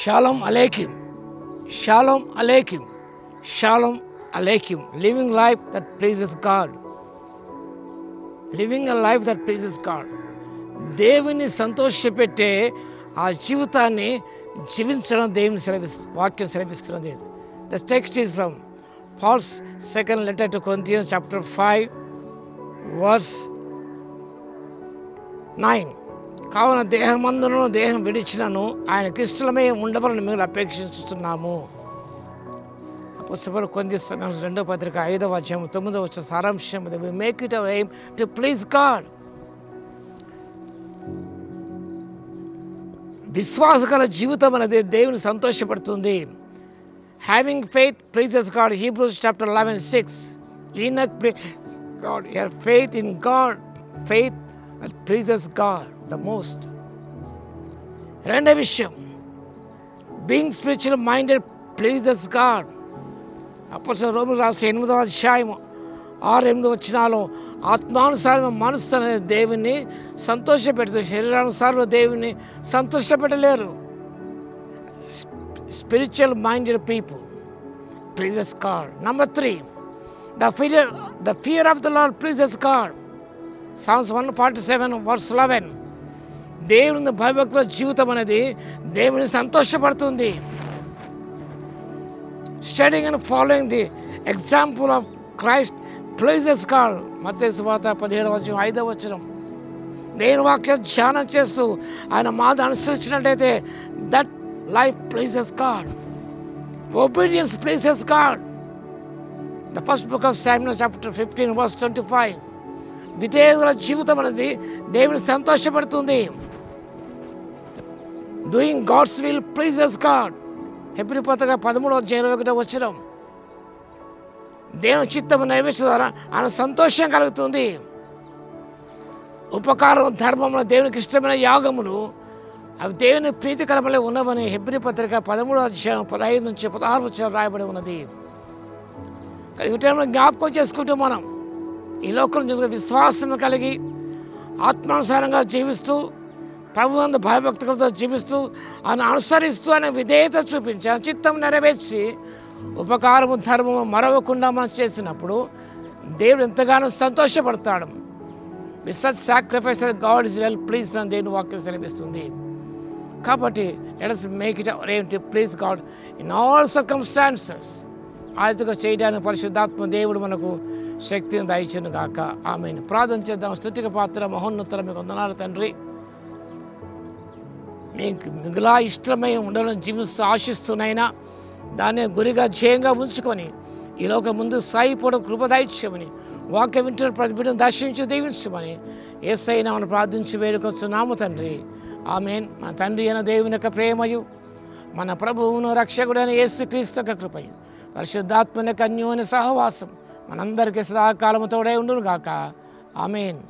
Shalom Aleichem. Shalom Aleichem. Shalom Aleichem. Living life that pleases God. Living a life that pleases God. దేవుని సంతోషపెట్టే ఆ జీవితాన్ని జీవించడం దేవుని వాక్యం సెలవిస్తున్నది. The text is from Paul's second letter to Corinthians chapter 5 verse 9. కావున దేహమందును దేహం విడిచినను ఆయన క్రిస్తులమే ఉండవలని మేము అపేక్షిస్తున్నాము. అపోస్తలుడు కొరింథీయులకు 2వ పత్రిక 5వ అధ్యాయం 9వ వచనం సారాంశం. We make it our aim to please God. విశ్వాసగల జీవితం అనేది దేవుని సంతోషపడుతుంది. Having faith pleases God. Hebrews chapter 11:6. Enoch God. Your faith in God. Faith that pleases God the most. రెండవ విషయం, being spiritual minded pleases God. అపోస్తలుడు రోమీయులకు రాసిన 8వ అధ్యాయం 6-8 వచనాల్లో ఆత్మానుసారమైన మనస్సు అనేది దేవుని సంతోషపెడుతుంది, శరీరానుసారం దేవుని సంతోషపెట్టలేరు. Spiritual minded people pleases God. Number 3, the fear of the Lord pleases God. Psalms 147 verse 11. దేవుని భయభక్తుల జీవితం అనేది దేవుని సంతోషపడుతుంది. Studying and following the example of Christ pleases God. మత్తయి సువార్త 17వ అధ్యాయం 5వ వచనం. దేవుని వాక్యం ధ్యానం చేస్తూ ఆయన మాట అనుసరించినట్లయితే that life pleases God. Obedience pleases God. The first book of Samuel chapter 15 verse 25. విధేయుల జీవితం అనేది దేవుని సంతోషపడుతుంది. Doing God's will pleases God. Hebrew పత్రిక 13వ అధ్యాయం 21వ వచనం. దేవుని చిత్తము నెరవేర్చడం ద్వారా ఆయన సంతోషం కలుగుతుంది. ఉపకారం ధర్మములు దేవునికి ఇష్టమైన యాగములు అవి దేవుని ప్రీతికరములే ఉన్నవని హెబ్రీ పత్రిక 13వ అధ్యాయం 15 నుంచి 16 వచనం రాయబడి ఉన్నది. వీటిని జ్ఞాపకం చేసుకుంటూ మనం ఈ లోకం విశ్వాసం కలిగి ఆత్మానుసారంగా జీవిస్తూ ప్రభువునందు భయభక్తులతో జీవిస్తూ ఆయన అనుసరిస్తూ ఆయన విధేయత చూపించి ఆయన చిత్తం నెరవేర్చి ఉపకారము ధర్మము మరవకుండా మనం చేసినప్పుడు దేవుడు ఎంతగానో సంతోషపడతాడు. With such sacrifice God is well pleased అని దేవుని వాక్యం సెలవిస్తుంది. కాబట్టి let us make it our aim to please God in all circumstances. ఆ రీతిగా చేయడానికి పరిశుద్ధాత్మ దేవుడు మనకు శక్తిని దయచేయును గాక. ఆమేన్. ప్రార్థన చేద్దాం. స్తుతికి పాత్ర మహోన్నతుల మీకు వందనాలు తండ్రి. మీకు మిగిలా ఇష్టమై ఉండాలని జీవిస్తూ ఆశిస్తున్నాయినా దాన్ని గురిగా ధ్యేయంగా ఉంచుకొని ఈ లోక ముందు సాగిపోవడం కృప దయచేయమని వాక్యం వింటున్న ప్రతి బిడ్డను దర్శించి దీవించమని యేసయ్య నామమున ప్రార్థించి వేడుకొస్తున్నాము తండ్రి. ఆమేన్. మన తండ్రి అయిన దేవుని యొక్క ప్రేమయు మన ప్రభువును రక్షకుడైన యేసుక్రీస్తు యొక్క కృపయు పరిశుద్ధాత్మ యొక్క అన్యోన్య సహవాసం మనందరికీ సదాకాలము తోడై ఉండును గాక. ఆమేన్.